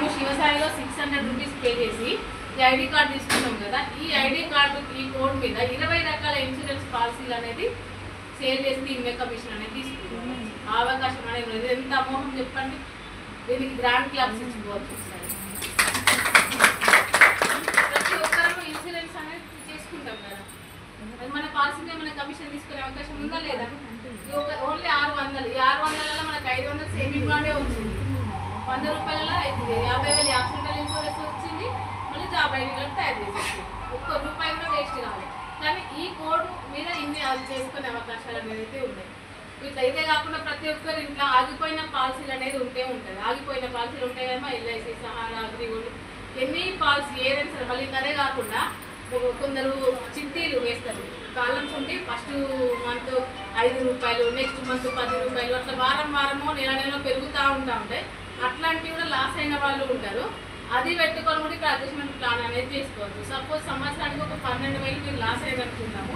మేము శివసాయిలో 600 rupees pay చేసి ఈ ఐడి కార్డు తీసుకున్నాం కదా, ఈ ఐడి కార్డు ఈ కోడ్ మీద 20 రకాల ఇన్సూరెన్స్ పాలసీలు అనేది సేల్ చేసి ఇన్వే కమిషన్ అనేది తీసుకుంటాం. ఆ అవకాశం అనేది లేదు. ఎంత అమోహం చెప్పండి. దీనికి గ్రాండ్ క్లబ్స్ ఇచ్చుకోవచ్చు. ప్రతి ఒక్కరు ఇన్సూరెన్స్ అనేది చేసుకుంటాం కదా, అది మన పాలసీ మీద మన కమిషన్ తీసుకునే అవకాశం ఉందా లేదా? ఓన్లీ 600. ఈ 600లలో మనకు 500 సేవింగ్ బాండే వచ్చింది. 100 రూపాయలలో 50,000 యాక్సిడెంటల్ ఇన్సూరెన్స్ వచ్చింది. మళ్ళీ జాబ్ ఐడి కార్డు తయారు చేసేసి ఒక్క రూపాయి కూడా వేస్ట్ కావాలి. కానీ ఈ కోడ్ మీద ఇన్ని చేసుకునే అవకాశాలు అనేది అయితే ఉన్నాయి. ఇట్లా ఇదే కాకుండా ప్రతి ఒక్కరు ఇంట్లో ఆగిపోయిన పాలసీలు అనేది ఉంటుంది. ఆగిపోయిన పాలసీలు ఉంటాయి కదా, ఎల్ఐసి, సహారా, అగ్రిగోల్డ్, ఎన్ని పాలసీ ఏదైనా సరే. మళ్ళీ అదే కాకుండా కొందరు చిట్టీలు వేస్తారు. కాలమ్స్ ఉంటే ఫస్ట్ మంత్ 5 రూపాయలు, నెక్స్ట్ మంత్ 10 రూపాయలు, అట్లా వారం వారమో నెల పెరుగుతూ ఉంటాయి. అట్లాంటివి కూడా లాస్ అయిన వాళ్ళు ఉంటారు. అది పెట్టుకొని కూడా ఇక్కడ అడ్జస్ట్మెంట్ ప్లాన్ అనేది చేసుకోవచ్చు. సపోజ్ సంవత్సరానికి ఒక 12,000 మీరు లాస్ అయ్యేదనుకుంటాము.